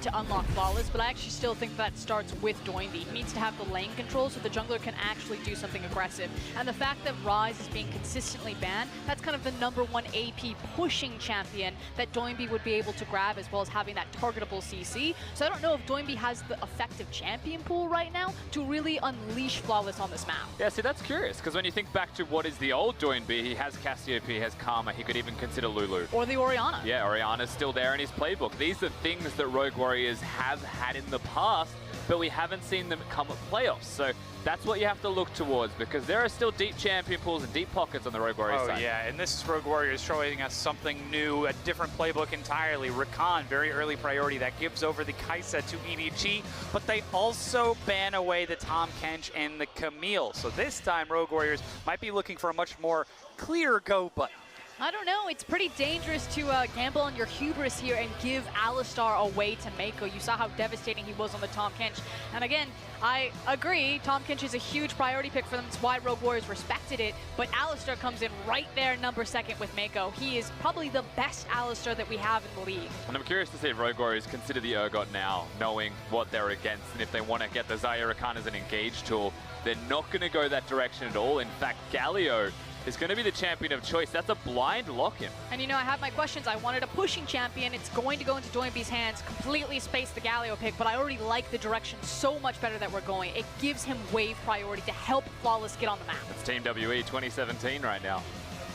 to unlock Flawless, but I actually still think that starts with Doinby. He needs to have the lane control so the jungler can actually do something aggressive. And the fact that Ryze is being consistently banned, that's kind of the #1 AP pushing champion that Doinby would be able to grab, as well as having that targetable CC. So I don't know if Doinby has the effective champion pool right now to really unleash Flawless on this map. Yeah, see, that's curious, because when you think back to what is the old Doinby, he has Cassiopeia, he has Karma, he could even consider Lulu. Or the Orianna. Yeah, Orianna's still there in his playbook. These are things that Rogue Warriors have had in the past, but we haven't seen them come at playoffs. So that's what you have to look towards, because there are still deep champion pools and deep pockets on the Rogue Warriors side. Oh yeah, and this is Rogue Warriors showing us something new, a different playbook entirely. Rakan, very early priority, that gives over the Kai'Sa to EDG, but they also ban away the Tahm Kench and the Camille. So this time Rogue Warriors might be looking for a much more clear go button. I don't know, it's pretty dangerous to gamble on your hubris here and give Alistar away to Mako. You saw how devastating he was on the Tahm Kench. And again, I agree, Tahm Kench is a huge priority pick for them. That's why Rogue Warriors respected it. But Alistar comes in right there, #2 with Mako. He is probably the best Alistar that we have in the league. And I'm curious to see if Rogue Warriors consider the Urgot now, knowing what they're against. And if they want to get the Xayah Rakan as an engage tool, they're not going to go that direction at all. In fact, Galio is going to be the champion of choice. That's a blind lock-in. And you know, I have my questions. I wanted a pushing champion. It's going to go into Doinby's hands, completely space the Galio pick, but I already like the direction so much better that we're going. It gives him wave priority to help Flawless get on the map. It's Team WE 2017 right now.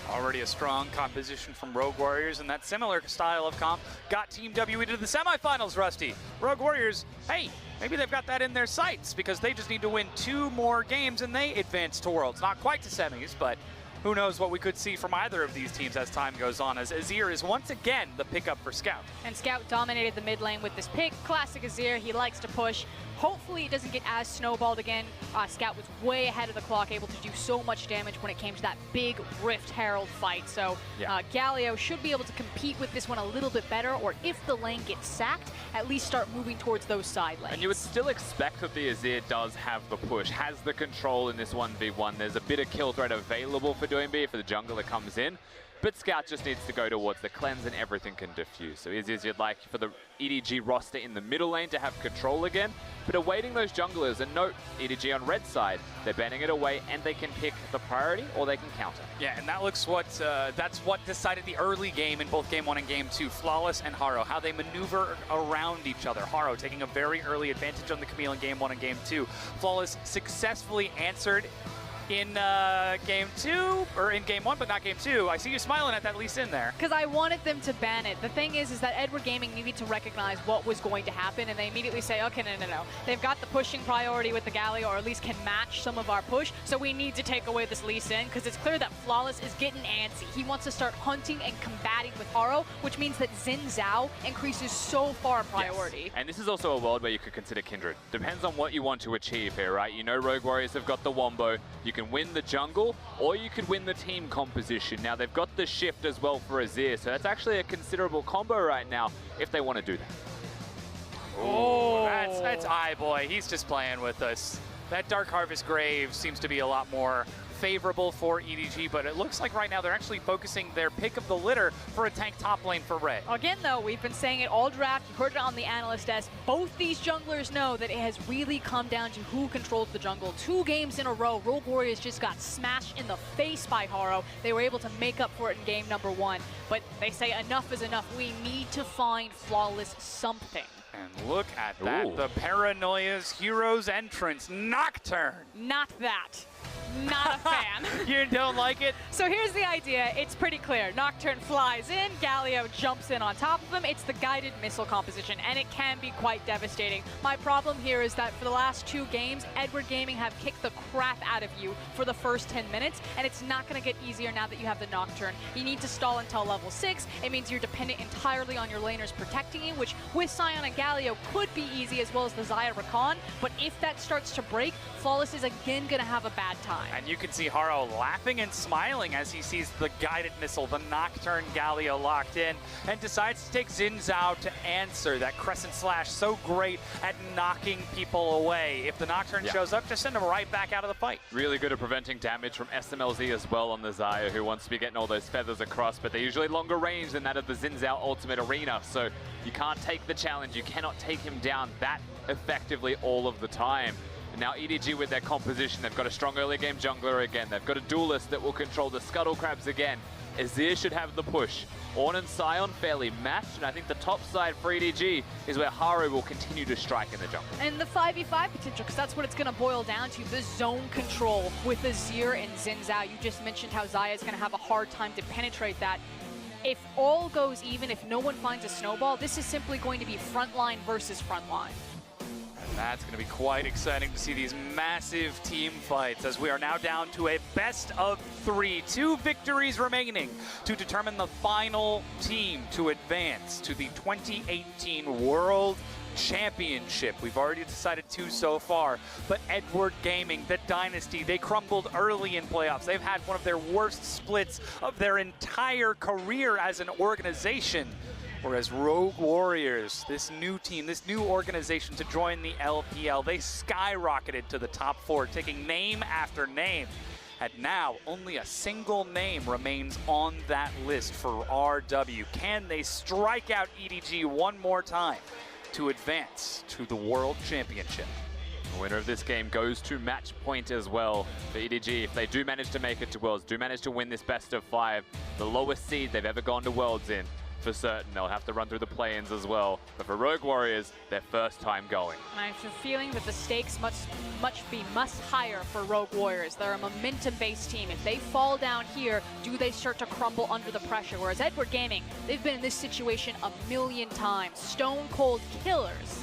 Already a strong composition from Rogue Warriors, and that similar style of comp got Team WE to the semifinals, Rusty. Rogue Warriors, hey, maybe they've got that in their sights, because they just need to win 2 more games and they advance to Worlds. Not quite to semis, but who knows what we could see from either of these teams as time goes on, as Azir is once again the pickup for Scout. And Scout dominated the mid lane with this pick. Classic Azir, he likes to push. Hopefully it doesn't get as snowballed again. Scout was way ahead of the clock, able to do so much damage when it came to that big Rift Herald fight. So yeah. Galio should be able to compete with this one a little bit better, or if the lane gets sacked, at least start moving towards those side lanes. And you would still expect that the Azir does have the push, has the control in this 1v1. There's a bit of kill threat available for Doinby for the jungle that comes in. But Scout just needs to go towards the cleanse and everything can diffuse. So is you'd like for the EDG roster in the middle lane to have control again, but awaiting those junglers. And note, EDG on red side, they're banning it away and they can pick the priority or they can counter. Yeah, and that looks that's what decided the early game in both Game 1 and Game 2. Flawless and Haro, how they maneuver around each other. Haro taking a very early advantage on the Camille in Game 1 and Game 2. Flawless successfully answered in Game 2, or in Game 1, but not Game 2. I see you smiling at that Lee Sin there. Because I wanted them to ban it. The thing is that Edward Gaming needed to recognize what was going to happen, and they immediately say, okay, no. They've got the pushing priority with the Galio, or at least can match some of our push, so we need to take away this Lee Sin, because it's clear that Flawless is getting antsy. He wants to start hunting and combating with Haro, which means that Xin Zhao increases so far in priority. Yes. And this is also a world where you could consider Kindred. Depends on what you want to achieve here, right? You know Rogue Warriors have got the Wombo. You can win the jungle, or you could win the team composition. Now, they've got the shift as well for Azir, so that's actually a considerable combo right now if they want to do that. Oh, that's boy. He's just playing with us. That Dark Harvest Grave seems to be a lot more favorable for EDG, but it looks like right now they're actually focusing their pick of the litter for a tank top lane for Red. Again, though, we've been saying it all draft. You heard it on the analyst desk. Both these junglers know that it has really come down to who controls the jungle. 2 games in a row, Rogue Warriors just got smashed in the face by Haro. They were able to make up for it in game #1, but they say enough is enough. We need to find Flawless something. And look at that, the Paranoia's Heroes entrance, Nocturne. Not that. Not a fan. You don't like it? So here's the idea. It's pretty clear. Nocturne flies in, Galio jumps in on top of him. It's the guided missile composition, and it can be quite devastating. My problem here is that for the last 2 games, Edward Gaming have kicked the crap out of you for the first 10 minutes, and it's not going to get easier now that you have the Nocturne. You need to stall until level 6. It means you're dependent entirely on your laners protecting you, which with Sion and Galio could be easy, as well as the Xayah Rakan. But if that starts to break, Flawless is again going to have a bad time. time. And you can see Haro laughing and smiling as he sees the guided missile, the Nocturne Galio locked in, and decides to take Xin Zhao to answer that Crescent Slash, so great at knocking people away. If the Nocturne shows up, just send him right back out of the fight. Really good at preventing damage from SMLZ as well on the Xayah, who wants to be getting all those feathers across, but they're usually longer range than that of the Xin Zhao Ultimate Arena, so you can't take the challenge, you cannot take him down that effectively all of the time. And now EDG with their composition, they've got a strong early game jungler again, they've got a duelist that will control the Scuttle Crabs again. Azir should have the push. Ornn and Sion fairly matched, and I think the top side for EDG is where Haru will continue to strike in the jungle. And the 5v5 potential, because that's what it's going to boil down to, the zone control with Azir and Xin Zhao. You just mentioned how Xayah is going to have a hard time to penetrate that. If all goes even, if no one finds a snowball, this is simply going to be frontline versus frontline. That's going to be quite exciting to see these massive team fights as we are now down to a best of 3. 2 victories remaining to determine the final team to advance to the 2018 World Championship. We've already decided 2 so far, but Edward Gaming, the Dynasty, they crumbled early in playoffs. They've had one of their worst splits of their entire career as an organization. Whereas Rogue Warriors, this new team, this new organization to join the LPL, they skyrocketed to the top 4, taking name after name. And now, only a single name remains on that list for RW. Can they strike out EDG one more time to advance to the World Championship? The winner of this game goes to match point as well for EDG. If they do manage to make it to Worlds, do manage to win this best of 5, the lowest seed they've ever gone to Worlds in, for certain. They'll have to run through the play-ins as well. But for Rogue Warriors, their first time going. And I have a feeling that the stakes must be much higher for Rogue Warriors. They're a momentum-based team. If they fall down here, do they start to crumble under the pressure? Whereas Edward Gaming, they've been in this situation a million times. Stone cold killers.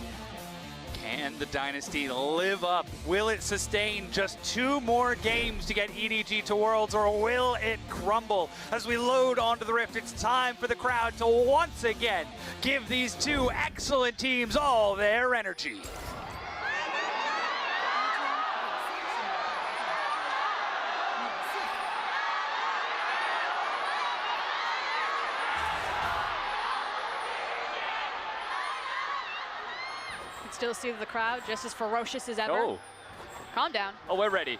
Can the Dynasty live up? Will it sustain just 2 more games to get EDG to Worlds, or will it crumble? As we load onto the Rift, it's time for the crowd to once again give these 2 excellent teams all their energy. Still see the crowd just as ferocious as ever. Oh. Calm down. Oh, we're ready.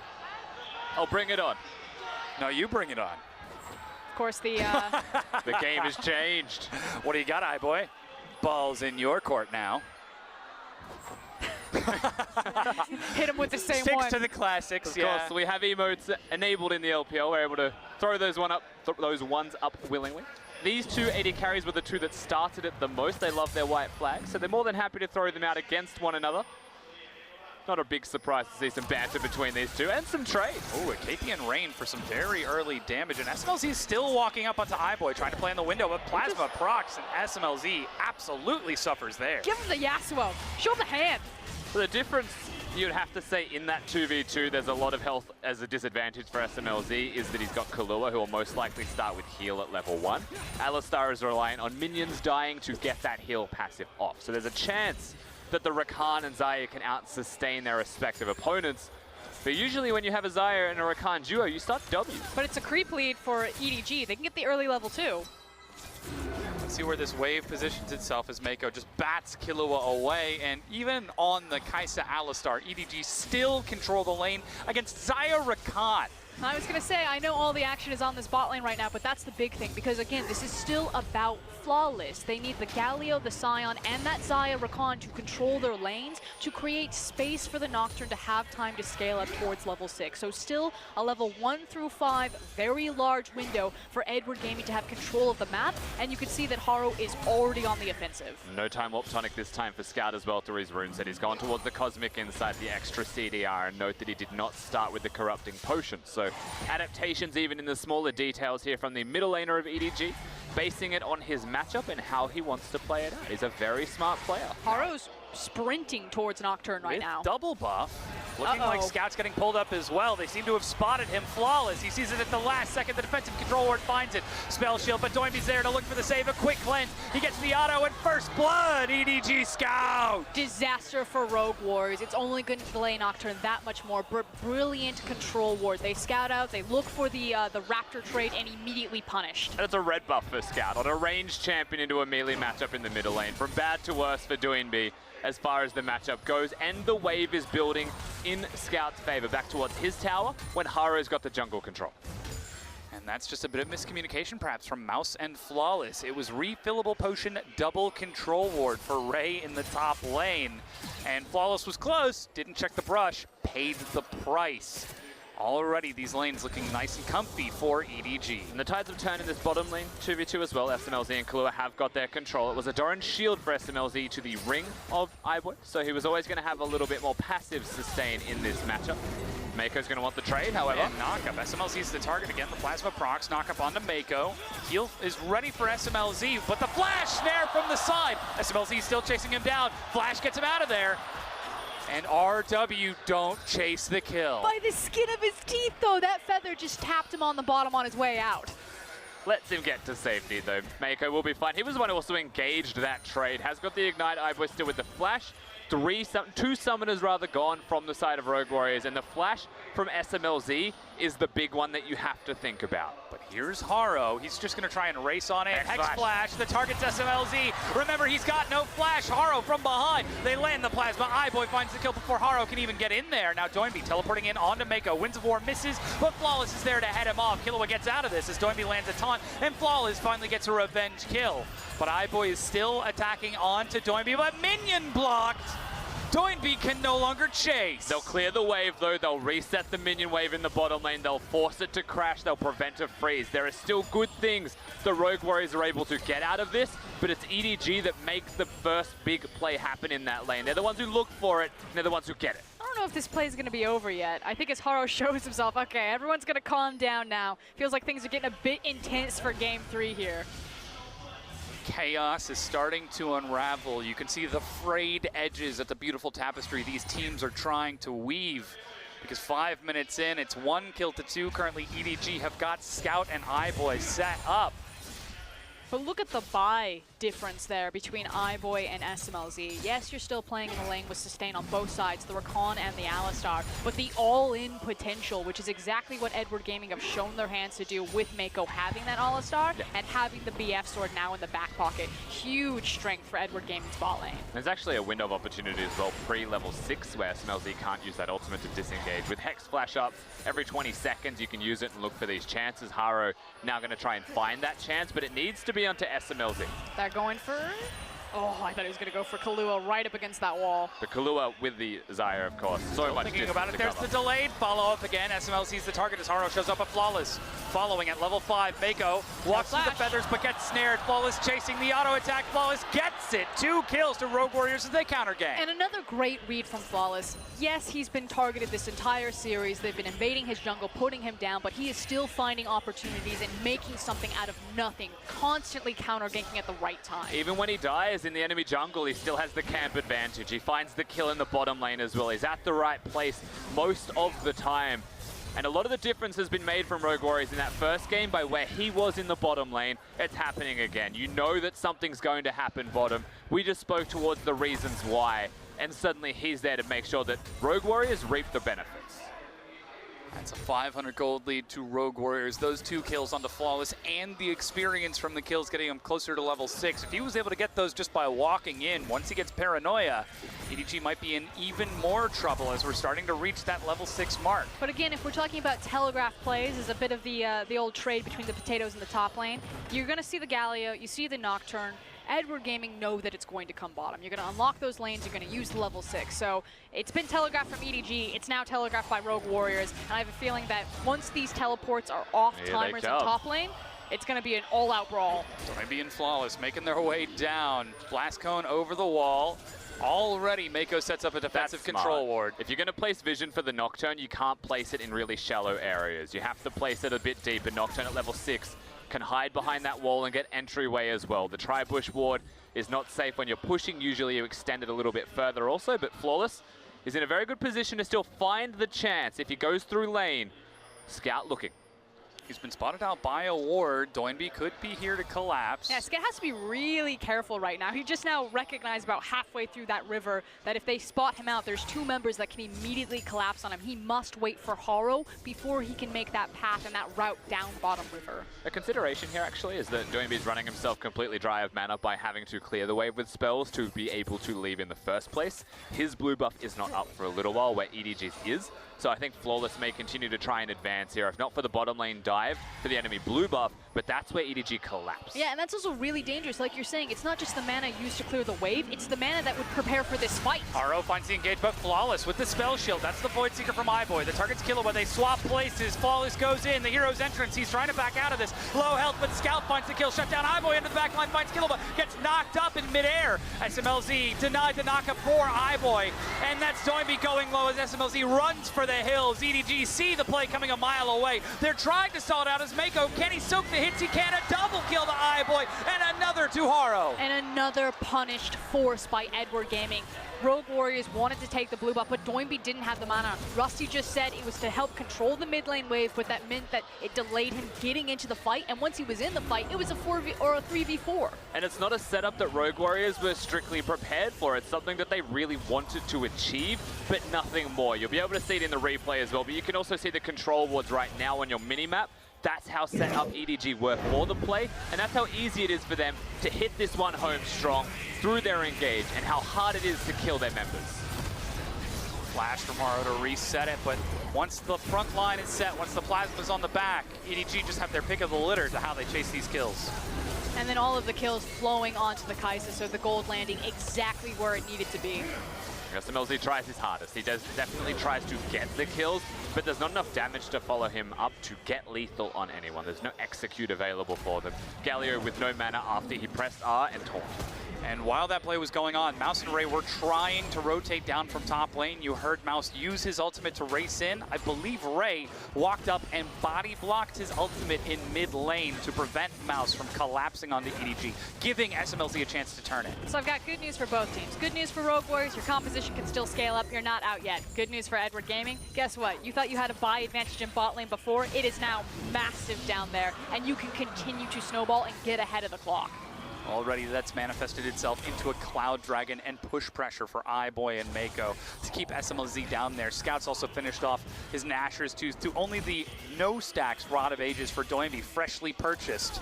I'll bring it on. No, you bring it on. Of course, the The game has changed. What do you got, iBoy? Ball's in your court now. hit him with the same Sticks one. to the classics, Of course, we have emotes enabled in the LPL. We're able to throw those ones up willingly. These 2 AD carries were the 2 that started it the most. They love their white flags, so they're more than happy to throw them out against one another. Not a big surprise to see some banter between these 2 and some trades. Oh, a KPN Rain for some very early damage, and SMLZ is still walking up onto iBoy, trying to play in the window, but Plasma procs, and SMLZ absolutely suffers there. Give him the Yasuo. Show him the hand. So the difference, you'd have to say, in that 2v2, there's a lot of health as a disadvantage for SMLZ, is that he's got Kalua, who will most likely start with heal at level 1. Alistar is reliant on minions dying to get that heal passive off. So there's a chance that the Rakan and Xayah can out-sustain their respective opponents. But usually when you have a Xayah and a Rakan duo, you start W. But it's a creep lead for EDG. They can get the early level too. Let's see where this wave positions itself as Mako just bats Killua away, and even on the Kai'Sa Alistar, EDG still control the lane against Xayah Rakan. I was going to say, I know all the action is on this bot lane right now, but that's the big thing, because again, this is still about flawless. They need the Galio, the Sion, and that Xayah Rakan to control their lanes, to create space for the Nocturne to have time to scale up towards level 6. So still a level 1 through 5, very large window for Edward Gaming to have control of the map, and you can see that Haro is already on the offensive. No time warp tonic this time for Scout as well through his runes, and he's gone towards the Cosmic inside the extra CDR, and note that he did not start with the Corrupting Potion. So adaptations even in the smaller details here from the middle laner of EDG, basing it on his matchup and how he wants to play it out. He's a very smart player. Haro's sprinting towards Nocturne right now. Double buff, Looking like Scout's getting pulled up as well. They seem to have spotted him. Flawless. He sees it at the last second. The defensive control ward finds it. Spell shield, but Doinby's there to look for the save. A quick cleanse. He gets the auto and first blood. EDG Scout. Disaster for Rogue Warriors. It's only going to delay Nocturne that much more. Brilliant control ward. They scout out, they look for the Raptor trade, and immediately punished. And it's a red buff for Scout on a ranged champion into a melee matchup in the middle lane. From bad to worse for Doinby as far as the matchup goes, and the wave is building in Scout's favor back towards his tower when Haro's got the jungle control. And that's just a bit of miscommunication perhaps from Mouse and Flawless. It was refillable potion double control ward for Ray in the top lane. And Flawless was close, didn't check the brush, paid the price. Already these lanes looking nice and comfy for EDG. And the tides have turned in this bottom lane 2v2 as well. SMLZ and Kahlua have got their control. It was a Doran shield for SMLZ to the ring of iBoy, so he was always going to have a little bit more passive sustain in this matchup. Mako's going to want the trade, however. And knockup. SMLZ's the target again. The plasma procs. Knockup onto Mako. Heal is ready for SMLZ, but the flash snare from the side. SMLZ still chasing him down. Flash gets him out of there. And RW don't chase the kill. By the skin of his teeth, though, that feather just tapped him on the bottom on his way out. Lets him get to safety, though. Mako will be fine. He was the one who also engaged that trade. Has got the Ignite. iBoy still with the flash. Two summoners rather gone from the side of Rogue Warriors, and the flash from SMLZ is the big one that you have to think about. But here's Haro. He's just going to try and race on it. Hex flash. The target's SMLZ. Remember, he's got no flash. Haro from behind. They land the plasma. iBoy finds the kill before Haro can even get in there. Now Doinby teleporting in onto Mako. Winds of War misses, but Flawless is there to head him off. Killua gets out of this as Doinby lands a taunt, and Flawless finally gets a revenge kill. But iBoy is still attacking onto Doinby, but minion blocked. Doinby can no longer chase. They'll clear the wave, though. They'll reset the minion wave in the bottom lane. They'll force it to crash. They'll prevent a freeze. There are still good things the Rogue Warriors are able to get out of this, but it's EDG that makes the first big play happen in that lane. They're the ones who look for it, and they're the ones who get it. I don't know if this play is going to be over yet. I think as Haro shows himself, okay, everyone's going to calm down now. Feels like things are getting a bit intense for Game 3 here. Chaos is starting to unravel. You can see the frayed edges at the beautiful tapestry these teams are trying to weave. Because 5 minutes in, it's 1 kill to 2. Currently, EDG have got Scout and iBoy set up. But look at the buy difference there between iBoy and SMLZ. Yes, you're still playing in a lane with sustain on both sides, the Rakan and the Alistar, but the all-in potential, which is exactly what Edward Gaming have shown their hands to do with Mako having that Alistar and having the BF sword now in the back pocket. Huge strength for Edward Gaming's bot lane. There's actually a window of opportunity as well pre-level 6 where SMLZ can't use that ultimate to disengage. With Hex flash up, every 20 seconds you can use it and look for these chances. Haro now going to try and find that chance, but it needs to be onto SMLZ. They're going for... Oh, I thought he was going to go for Kahlua right up against that wall. The Kahlua with the Xayah, of course. So much thinking about it. There's the delayed follow-up again. SMLZ's the target as Haro shows up at Flawless. Following at level 5, Mako walks through the feathers but gets snared. Flawless chasing the auto attack. Flawless gets it. 2 kills to Rogue Warriors as they counter gang. And another great read from Flawless. Yes, he's been targeted this entire series. They've been invading his jungle, putting him down, but he is still finding opportunities and making something out of nothing, constantly counter ganking at the right time. Even when he dies in the enemy jungle, he still has the camp advantage. He finds the kill in the bottom lane as well. He's at the right place most of the time. And a lot of the difference has been made from Rogue Warriors in that first game by where he was in the bottom lane. It's happening again. You know that something's going to happen bottom. We just spoke towards the reasons why. And suddenly he's there to make sure that Rogue Warriors reap the benefits. That's a 500 gold lead to Rogue Warriors. Those 2 kills onto Flawless and the experience from the kills getting him closer to level 6. If he was able to get those just by walking in, once he gets Paranoia, EDG might be in even more trouble as we're starting to reach that level 6 mark. But again, if we're talking about telegraph plays, is a bit of the old trade between the potatoes and the top lane. You're going to see the Galio, you see the Nocturne. Edward Gaming know that it's going to come bottom. You're going to unlock those lanes, you're going to use the level 6. So it's been telegraphed from EDG, it's now telegraphed by Rogue Warriors, and I have a feeling that once these teleports are off timers in top lane, it's going to be an all-out brawl. Doinby and Flawless making their way down. Blast Cone over the wall. Already, Mako sets up a defensive control ward. If you're going to place Vision for the Nocturne, you can't place it in really shallow areas. You have to place it a bit deeper. Nocturne at level 6 can hide behind that wall and get entryway as well. The Tri-Bush ward is not safe when you're pushing. Usually you extend it a little bit further also, but Flawless is in a very good position to still find the chance if he goes through lane. Scout looking. He's been spotted out by a ward. Doinby could be here to collapse. Yeah, Scout has to be really careful right now. He just now recognized about halfway through that river that if they spot him out, there's 2 members that can immediately collapse on him. He must wait for Haro before he can make that path and that route down bottom river. A consideration here actually is that Doinby's running himself completely dry of mana by having to clear the wave with spells to be able to leave in the first place. His blue buff is not up for a little while, where EDG's is. So I think Flawless may continue to try and advance here, if not for the bottom lane dive for the enemy blue buff, but that's where EDG collapse. Yeah, and that's also really dangerous. Like you're saying, it's not just the mana used to clear the wave, it's the mana that would prepare for this fight. Haro finds the engage, but Flawless with the spell shield. That's the Void Seeker from iBoy. The target's killable, they swap places. Flawless goes in, the hero's entrance. He's trying to back out of this. Low health, but Scout finds the kill. Shut down iBoy into the back line, finds killable, gets knocked up in midair. SMLZ denied the knockup for iBoy, and that's Doinby going low as SMLZ runs for the hills. EDG see the play coming a mile away. They're trying to stall it out as Mako. Can he soak the hits? He can. A double kill to iBoy, and another to Haro. And another punished force by Edward Gaming. Rogue Warriors wanted to take the blue buff, but Doinby didn't have the mana. Rusty just said it was to help control the mid lane wave, but that meant that it delayed him getting into the fight, and once he was in the fight, it was a 3v4. And it's not a setup that Rogue Warriors were strictly prepared for. It's something that they really wanted to achieve, but nothing more. You'll be able to see it in the replay as well, but you can also see the control wards right now on your mini-map. That's how set up EDG were for the play, and that's how easy it is for them to hit this one home strong through their engage, and how hard it is to kill their members. Flash from Haro to reset it, but once the front line is set, once the plasma's on the back, EDG just have their pick of the litter to how they chase these kills. And then all of the kills flowing onto the Kai'Sa, so the gold landing exactly where it needed to be. SMLZ tries his hardest. He definitely tries to get the kills, but there's not enough damage to follow him up to get lethal on anyone. There's no execute available for them. Galio with no mana after he pressed R and taunt. And while that play was going on, Mouse and Ray were trying to rotate down from top lane. You heard Mouse use his ultimate to race in. I believe Ray walked up and body blocked his ultimate in mid lane to prevent Mouse from collapsing onto EDG, giving SMLZ a chance to turn it. So I've got good news for both teams. Good news for Rogue Warriors, your composition can still scale up. You're not out yet. Good news for Edward Gaming. Guess what? You thought you had a buy advantage in bot lane before. It is now massive down there, and you can continue to snowball and get ahead of the clock. Already that's manifested itself into a Cloud Dragon and push pressure for iBoy and Mako to keep SMLZ down there. Scout's also finished off his Nashor's Tooth to only the no stacks Rod of Ages for Doinby, freshly purchased.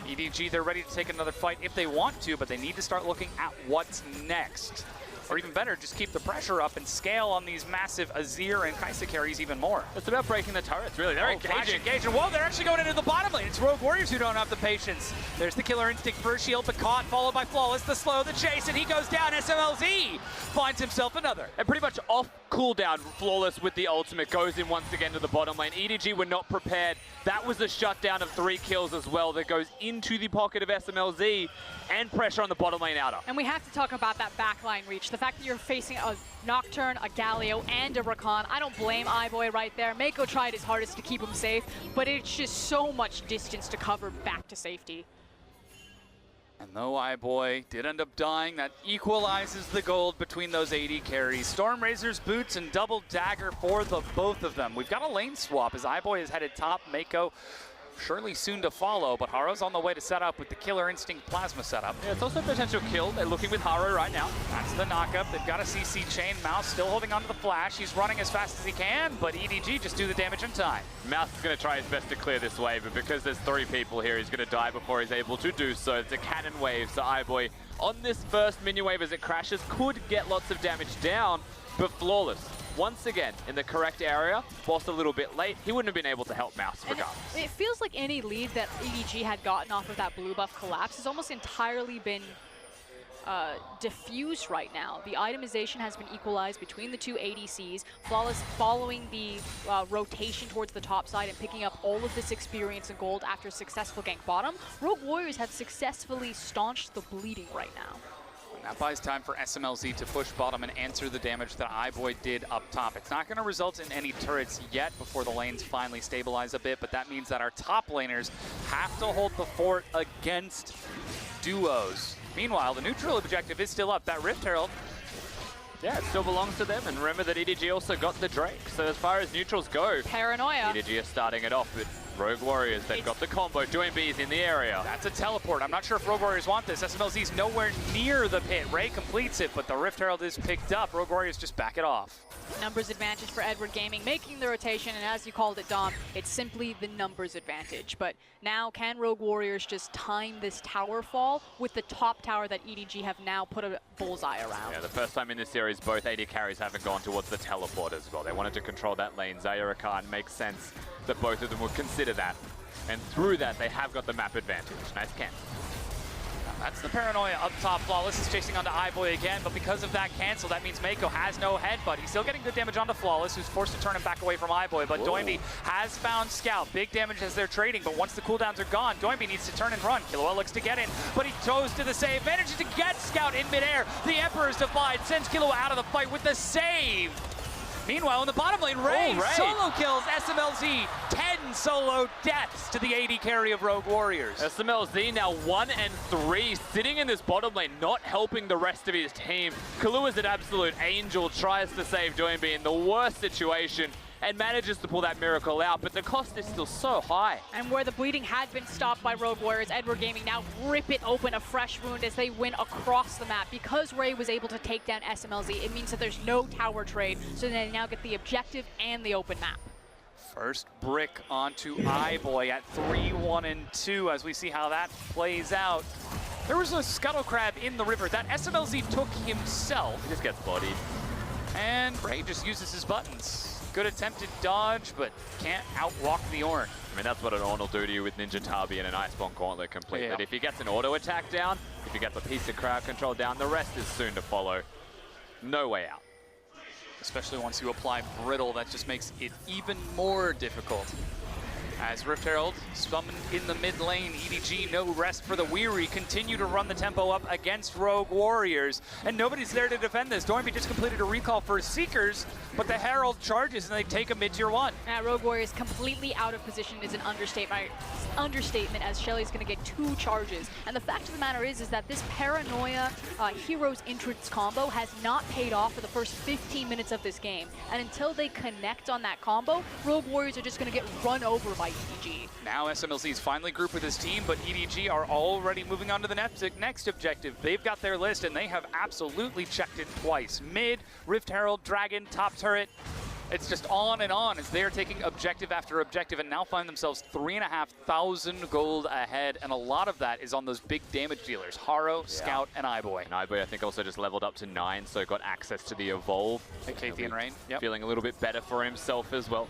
EDG, they're ready to take another fight if they want to, but they need to start looking at what's next. Or even better, just keep the pressure up and scale on these massive Azir and Kai'Sa carries even more. It's about breaking the turrets, really. They're engaging. Whoa, they're actually going into the bottom lane. It's Rogue Warriors who don't have the patience. There's the Killer Instinct first shield, but caught, followed by Flawless, the slow, the chase, and he goes down. SMLZ finds himself another. And pretty much off cooldown, Flawless with the ultimate goes in once again to the bottom lane. EDG were not prepared. That was a shutdown of 3 kills as well that goes into the pocket of SMLZ and pressure on the bottom lane outer. And we have to talk about that backline reach. The fact that you're facing a Nocturne, a Galio, and a Rakan. I don't blame iBoy right there. Mako tried his hardest to keep him safe, but it's just so much distance to cover back to safety. And though iBoy did end up dying, that equalizes the gold between those AD carries. Stormrazor's boots and double dagger for the both of them. We've got a lane swap as iBoy is headed top. Mako surely soon to follow, but Haro's on the way to set up with the Killer Instinct Plasma setup. Yeah, it's also a potential kill. They're looking with Haro right now. That's the knockup. They've got a CC chain. Mouse still holding onto the flash. He's running as fast as he can, but EDG just do the damage in time. Mouse is going to try his best to clear this wave, but because there's 3 people here, he's going to die before he's able to do so. It's a cannon wave, so iBoy on this first mini wave as it crashes could get lots of damage down, but Flawless once again in the correct area, whilst a little bit late. He wouldn't have been able to help Mouse regardless. It feels like any lead that EDG had gotten off of that blue buff collapse has almost entirely been diffused right now. The itemization has been equalized between the 2 ADCs. Flawless following the rotation towards the top side and picking up all of this experience and gold after a successful gank bottom. Rogue Warriors have successfully staunched the bleeding right now. That buys time for SMLZ to push bottom and answer the damage that iBoy did up top. It's not going to result in any turrets yet before the lanes finally stabilize a bit, but that means that our top laners have to hold the fort against duos. Meanwhile, the neutral objective is still up. That Rift Herald Yeah, it still belongs to them. And remember that EDG also got the Drake. So as far as neutrals go, Paranoia. EDG are starting it off, but Rogue Warriors, they've got the combo. Doing B is in the area. That's a teleport. I'm not sure if Rogue Warriors want this. SMLZ's nowhere near the pit. Ray completes it, but the Rift Herald is picked up. Rogue Warriors just back it off. Numbers advantage for Edward Gaming, making the rotation, and as you called it, Dom, it's simply the numbers advantage. But now, can Rogue Warriors just time this tower fall with the top tower that EDG have now put a bullseye around? Yeah, the first time in this series, both AD carries haven't gone towards the teleport as well. They wanted to control that lane. Zayara Khan makes sense that both of them would consider that. And through that, they have got the map advantage. Nice cancel. That's the paranoia up top. Flawless is chasing onto iBoy again, but because of that cancel, that means Mako has no headbutt. He's still getting good damage onto Flawless, who's forced to turn him back away from iBoy, but Doinby has found Scout. Big damage as they're trading, but once the cooldowns are gone, Doinby needs to turn and run. Killua looks to get in, but he goes to the save. Manages to get Scout in midair. The Emperor's Divide sends Killua out of the fight with the save. Meanwhile, in the bottom lane, Ray solo kills SMLZ. 10 solo deaths to the AD carry of Rogue Warriors. SMLZ now 1 and 3, sitting in this bottom lane, not helping the rest of his team. Kalua's an absolute angel, tries to save Doinby in the worst situation, and manages to pull that miracle out, but the cost is still so high. And where the bleeding had been stopped by Rogue Warriors, Edward Gaming now rip it open, a fresh wound as they win across the map. Because Ray was able to take down SMLZ, it means that there's no tower trade, so they now get the objective and the open map. First brick onto iBoy at 3-1-2 as we see how that plays out. There was a scuttle crab in the river that SMLZ took himself. He just gets bodied. And Ray just uses his buttons. Good attempted dodge, but can't outwalk the Ornn. I mean, that's what an Ornn will do to you with Ninja Tabi and an Iceborne Gauntlet complete. But if he gets an auto attack down, if he gets a piece of crowd control down, the rest is soon to follow. No way out. Especially once you apply Brittle, that just makes it even more difficult. As Rift Herald summoned in the mid lane, EDG no rest for the weary, continue to run the tempo up against Rogue Warriors, and nobody's there to defend this. Doinby just completed a recall for Seekers, but the Herald charges and they take a mid-tier 1. Rogue Warriors completely out of position is an understatement as Shelly's going to get 2 charges. And the fact of the matter is that this Paranoia Heroes entrance combo has not paid off for the first 15 minutes of this game. And until they connect on that combo, Rogue Warriors are just going to get run over by EDG. Now SMLZ's finally grouped with his team, but EDG are already moving on to the next objective. They've got their list and they have absolutely checked it twice. Mid, Rift Herald, Dragon, top turret. It's just on and on as they're taking objective after objective and now find themselves 3,500 gold ahead, and a lot of that is on those big damage dealers, Haro, Scout, and iBoy. And iBoy, I think, also just leveled up to 9, so got access to the Evolve. Kathian Rain, feeling a little bit better for himself as well.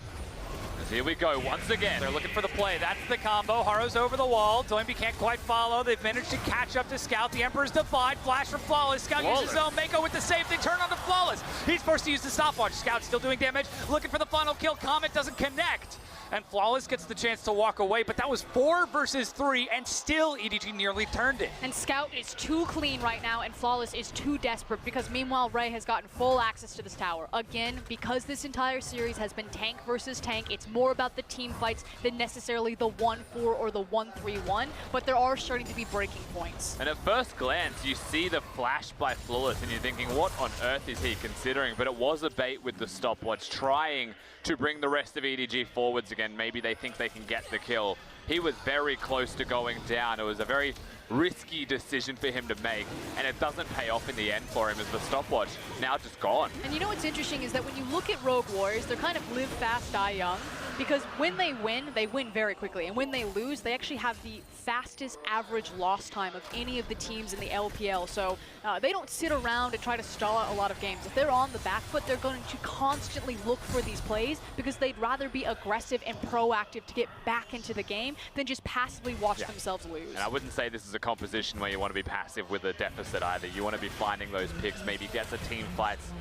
Here we go, once again. They're looking for the play. That's the combo. Haro's over the wall. Doinby can't quite follow. They've managed to catch up to Scout. The Emperor's Divide. Flash from Flawless. Scout uses his own. Mako with the save. They turn on to Flawless. He's forced to use the stopwatch. Scout still doing damage. Looking for the final kill. Comet doesn't connect. And Flawless gets the chance to walk away, but that was 4 versus 3, and still EDG nearly turned it. And Scout is too clean right now, and Flawless is too desperate, because meanwhile Ray has gotten full access to this tower. Again, because this entire series has been tank versus tank, it's more about the team fights than necessarily the 1-4 or the 1-3-1, but there are starting to be breaking points. And at first glance, you see the flash by Flawless, and you're thinking, what on earth is he considering? But it was a bait with the stopwatch, trying to bring the rest of EDG forwards again. Maybe they think they can get the kill. He was very close to going down. It was a very risky decision for him to make, and it doesn't pay off in the end for him as the stopwatch now just gone. And you know what's interesting is that when you look at Rogue Warriors, they're kind of live fast, die young, because when they win very quickly, and when they lose, they actually have the fastest average loss time of any of the teams in the LPL. So they don't sit around and try to stall out a lot of games. If they're on the back foot, they're going to constantly look for these plays because they'd rather be aggressive and proactive to get back into the game than just passively watch themselves lose. And I wouldn't say this is a composition where you want to be passive with a deficit either. You want to be finding those picks, maybe get the team fights,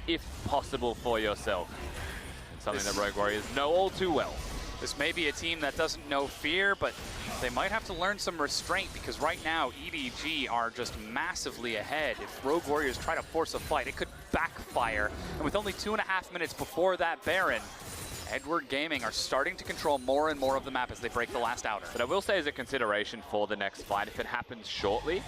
if possible, for yourself. Something that Rogue Warriors know all too well. This may be a team that doesn't know fear, but they might have to learn some restraint because right now EDG are just massively ahead. If Rogue Warriors try to force a fight, it could backfire. And with only 2.5 minutes before that Baron, Edward Gaming are starting to control more and more of the map as they break the last outer. But I will say as a consideration for the next fight, if it happens shortly,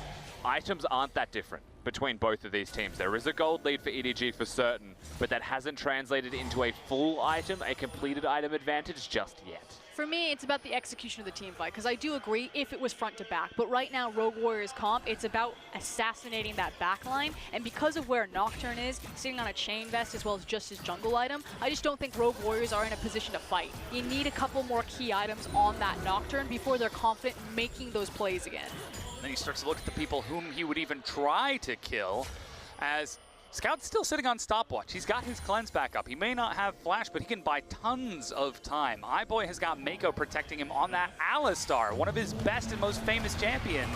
items aren't that different. between both of these teams. There is a gold lead for EDG for certain, but that hasn't translated into a full item, a completed item advantage just yet. For me, it's about the execution of the team fight, because I do agree if it was front to back, but right now, Rogue Warriors comp, it's about assassinating that back line, and because of where Nocturne is, sitting on a chain vest as well as just his jungle item, I just don't think Rogue Warriors are in a position to fight. You need a couple more key items on that Nocturne before they're confident in making those plays again. Then he starts to look at the people whom he would even try to kill, as Scout's still sitting on stopwatch. He's got his cleanse back up. He may not have flash, but he can buy tons of time. iBoy has got Mako protecting him on that Alistar, one of his best and most famous champions.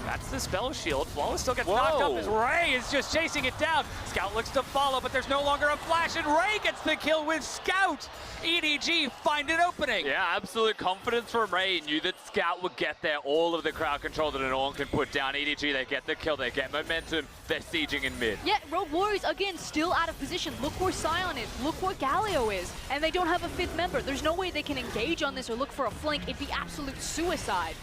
That's the spell shield. Flawless still gets knocked up as Ray is just chasing it down. Scout looks to follow, but there's no longer a flash, and Ray gets the kill with Scout. EDG find an opening. Yeah, absolute confidence from Ray. He knew that Scout would get there. All of the crowd control that anyone can put down. EDG, they get the kill, they get momentum. They're sieging in mid. Yeah, Rogue Warriors, again, still out of position. Look where Sion is. Look where Galio is. And they don't have a fifth member. There's no way they can engage on this or look for a flank. It'd be absolute suicide.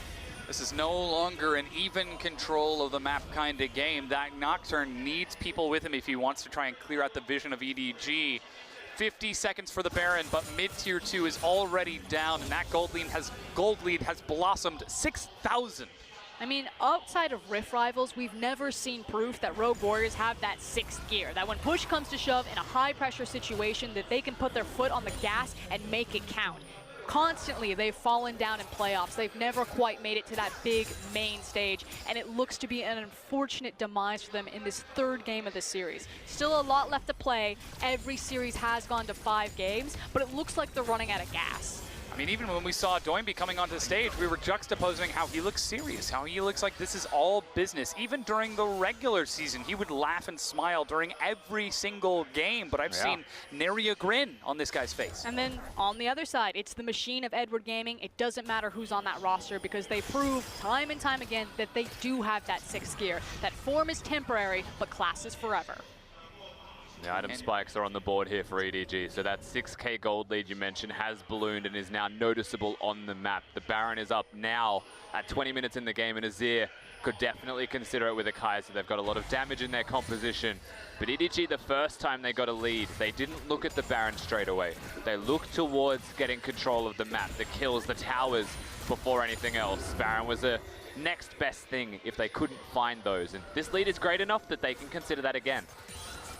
This is no longer an even control of the map kind of game. That Nocturne needs people with him if he wants to try and clear out the vision of EDG. 50 seconds for the Baron, but mid-tier 2 is already down, and that gold lead has blossomed 6,000. I mean, outside of Rift Rivals, we've never seen proof that Rogue Warriors have that sixth gear, that when push comes to shove in a high-pressure situation, that they can put their foot on the gas and make it count. Constantly, they've fallen down in playoffs. They've never quite made it to that big main stage, and it looks to be an unfortunate demise for them in this third game of the series. Still a lot left to play. Every series has gone to 5 games, but it looks like they're running out of gas. I mean, even when we saw Doinby coming onto the stage, we were juxtaposing how he looks serious, how he looks like this is all business. Even during the regular season, he would laugh and smile during every single game, but I've seen nary a grin on this guy's face. And then on the other side, it's the machine of Edward Gaming. It doesn't matter who's on that roster because they prove time and time again that they do have that sixth gear. That form is temporary, but class is forever. The item spikes are on the board here for EDG, so that 6k gold lead you mentioned has ballooned and is now noticeable on the map. The Baron is up now at 20 minutes in the game, and Azir could definitely consider it with a Kai'Sa. They've got a lot of damage in their composition, but EDG, the first time they got a lead, they didn't look at the Baron straight away. They looked towards getting control of the map, the kills, the towers, before anything else. Baron was a next best thing if they couldn't find those, and this lead is great enough that they can consider that again.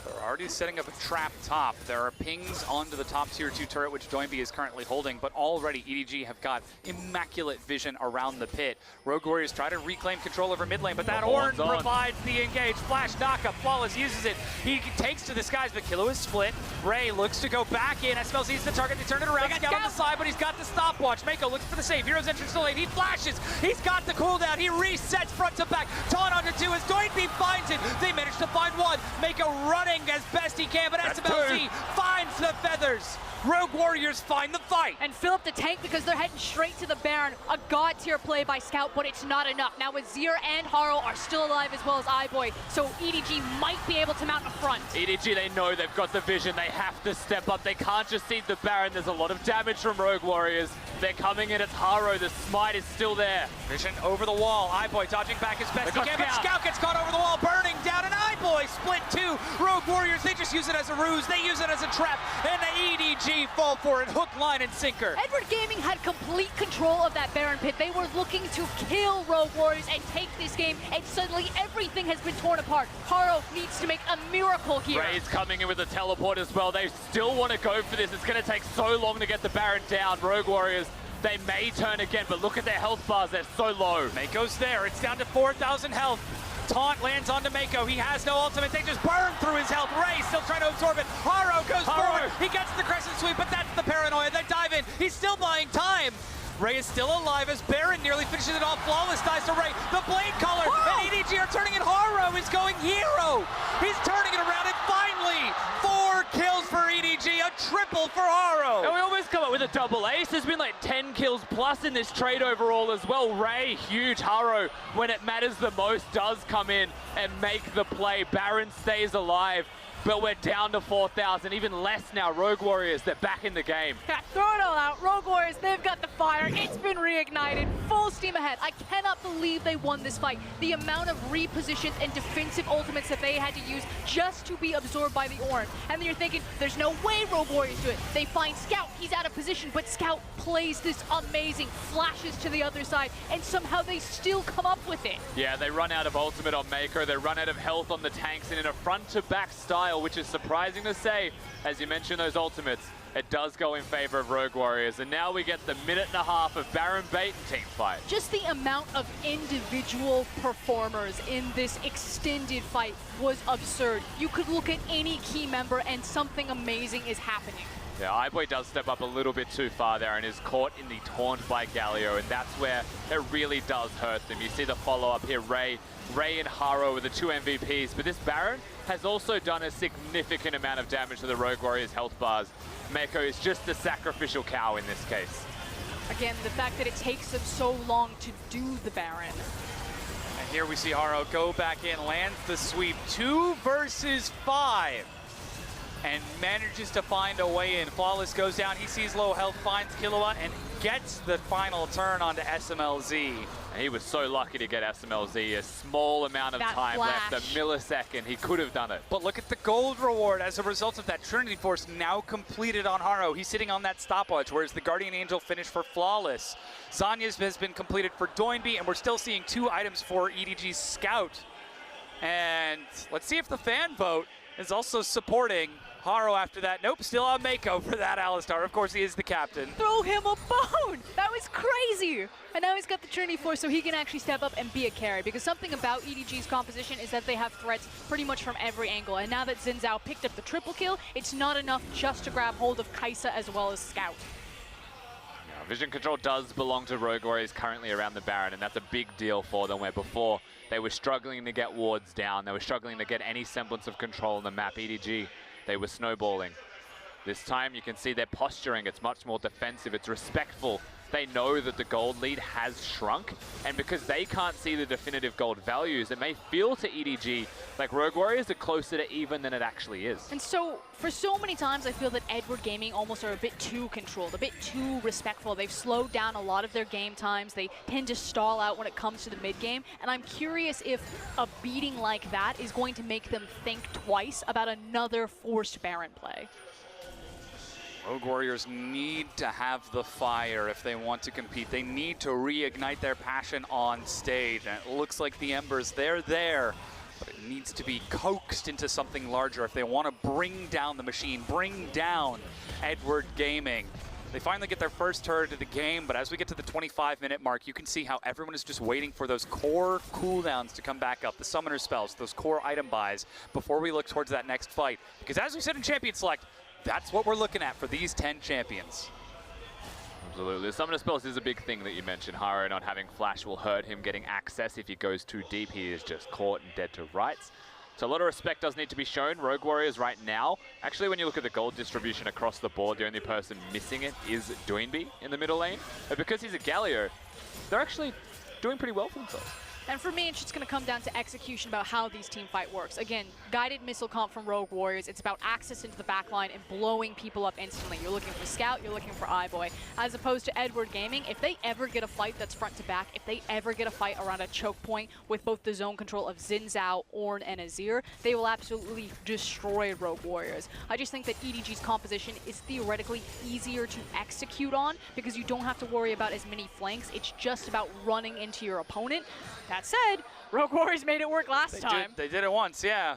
They're already setting up a trap top. There are pings onto the top tier 2 turret, which Doinby is currently holding, but already EDG have got immaculate vision around the pit. Rogue Warriors try to reclaim control over mid lane, but that Ornn provides the engage. Flash knockup, Flawless uses it. He takes to the skies, but Kilo is split. Ray looks to go back in. SML sees the target, they turn it around. Scout on the side, but he's got the stopwatch. Mako looks for the save. Hero's entrance to lane. He flashes. He's got the cooldown. He resets front to back. Taunt onto 2 as Doinby finds it. They manage to find 1. Mako running as best he can, but SMLZ finds the feathers. Rogue Warriors find the fight. And fill up the tank because they're heading straight to the Baron. A god tier play by Scout, but it's not enough. Now Azir and Haro are still alive as well as iBoy, so EDG might be able to mount a front. EDG, they know they've got the vision. They have to step up. They can't just cede the Baron. There's a lot of damage from Rogue Warriors. They're coming in. It's Haro. The smite is still there. Vision over the wall. iBoy dodging back as best he can, but Scout gets caught over the wall, burning down, and iBoy split 2. Rogue Warriors, they just use it as a ruse. They use it as a trap, and the EDG fall for it. Hook, line, and sinker. Edward Gaming had complete control of that Baron pit. They were looking to kill Rogue Warriors and take this game, and suddenly everything has been torn apart. Haro needs to make a miracle here. Ray's coming in with a teleport as well. They still want to go for this. It's going to take so long to get the Baron down. Rogue Warriors, they may turn again, but look at their health bars. They're so low. Mako's there. It's down to 4,000 health. Taunt lands onto Mako. He has no ultimate. They just burn through his health. Ray still trying to absorb it. Haro goes forward. He gets the crescent sweep, but that's the paranoia. They dive in. He's still buying time. Ray is still alive as Baron nearly finishes it off. Flawless dies to Ray. The blade color and EDG are turning it. Haro is going hero. He's turning it around, and finally 4 kills for EDG, a triple for Haro. And we almost come up with a double ace. There's been like 10 kills plus in this trade overall as well. Ray, huge. Haro, when it matters the most, does come in and make the play. Baron stays alive. but we're down to 4,000, even less now. Rogue Warriors, they're back in the game. Yeah, throw it all out. Rogue Warriors, they've got the fire. It's been reignited. Full steam ahead. I cannot believe they won this fight. The amount of repositions and defensive ultimates that they had to use just to be absorbed by the Ornn. And then you're thinking, there's no way Rogue Warriors do it. They find Scout. He's out of position, but Scout plays this amazing, flashes to the other side, and somehow they still come up with it. Yeah, they run out of ultimate on Mako. They run out of health on the tanks, and in a front-to-back style, which is surprising to say, as you mentioned those ultimates, it does go in favor of Rogue Warriors. And now we get the minute and a half of Baron Bait team fight. Just the amount of individual performers in this extended fight was absurd. You could look at any key member and something amazing is happening. Yeah, iBoy does step up a little bit too far there and is caught in the taunt by Galio, and that's where it really does hurt them. You see the follow-up here, Ray and Haro with the 2 MVPs, but this Baron has also done a significant amount of damage to the Rogue Warriors' health bars. Mako is just the sacrificial cow in this case. Again, the fact that it takes them so long to do the Baron. And here we see Haro go back in, lands the sweep, 2 versus 5. And manages to find a way in. Flawless goes down, he sees low health, finds Kilowatt, and gets the final turn onto SMLZ. And he was so lucky to get SMLZ, a small amount of That time flash. left, a millisecond, he could have done it. But look at the gold reward as a result of that Trinity Force now completed on Haro. He's sitting on that stopwatch, whereas the Guardian Angel finished for Flawless. Zanya's has been completed for Doinby, and we're still seeing 2 items for EDG's Scout. And let's see if the fan vote is also supporting Haro after that. Nope, still on Mako for that Alistar. Of course, he is the captain. Throw him a bone! That was crazy! And now he's got the Trinity Force so he can actually step up and be a carry, because something about EDG's composition is that they have threats pretty much from every angle. And now that Xin Zhao picked up the triple kill, it's not enough just to grab hold of Kai'Sa as well as Scout. Now, vision control does belong to Rogue Warriors currently around the Baron, and that's a big deal for them, where before they were struggling to get wards down, they were struggling to get any semblance of control on the map. EDG, they were snowballing. This time you can see their posturing, it's much more defensive, it's respectful. They know that the gold lead has shrunk, and because they can't see the definitive gold values, it may feel to EDG like Rogue Warriors are closer to even than it actually is. And so, for so many times, I feel that Edward Gaming almost are a bit too controlled, a bit too respectful. They've slowed down a lot of their game times. They tend to stall out when it comes to the mid-game, and I'm curious if a beating like that is going to make them think twice about another forced Baron play. Rogue Warriors need to have the fire if they want to compete. They need to reignite their passion on stage. And it looks like the embers, they're there, but it needs to be coaxed into something larger if they want to bring down the machine, bring down Edward Gaming. They finally get their first turret of the game, but as we get to the 25-minute mark, you can see how everyone is just waiting for those core cooldowns to come back up, the summoner spells, those core item buys, before we look towards that next fight. Because as we said in Champion Select, that's what we're looking at for these 10 champions. Absolutely. The summoner spells is a big thing that you mentioned. Haro not having flash will hurt him getting access. If he goes too deep, he is just caught and dead to rights. So a lot of respect does need to be shown. Rogue Warriors right now, actually when you look at the gold distribution across the board, the only person missing it is Doinby in the middle lane. But because he's a Galio, they're actually doing pretty well for themselves. And for me, it's just going to come down to execution about how these team fight works. Again, guided missile comp from Rogue Warriors. It's about access into the backline and blowing people up instantly. You're looking for Scout, you're looking for iBoy. As opposed to Edward Gaming, if they ever get a fight that's front to back, if they ever get a fight around a choke point with both the zone control of Xin Zhao, Ornn, and Azir, they will absolutely destroy Rogue Warriors. I just think that EDG's composition is theoretically easier to execute on because you don't have to worry about as many flanks. It's just about running into your opponent. That said, Rogue Warriors made it work last time. They did it once, yeah.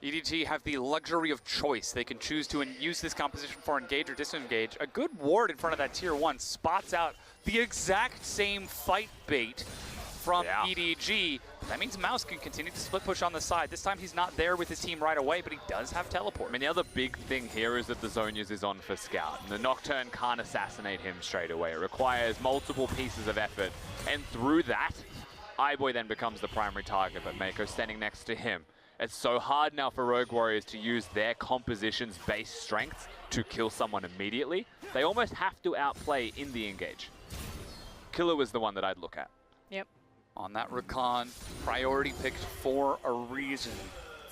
EDG have the luxury of choice. They can choose to use this composition for engage or disengage. A good ward in front of that tier 1 spots out the exact same fight bait from EDG. But that means Mouse can continue to split push on the side. This time he's not there with his team right away, but he does have teleport. I mean, the other big thing here is that the Zonias is on for Scout. And the Nocturne can't assassinate him straight away. It requires multiple pieces of effort. And through that, iBoy then becomes the primary target, but Mako standing next to him. It's so hard now for Rogue Warriors to use their composition's base strengths to kill someone immediately. They almost have to outplay in the engage. Killer was the one that I'd look at. Yep. On that Rakan, priority picked for a reason.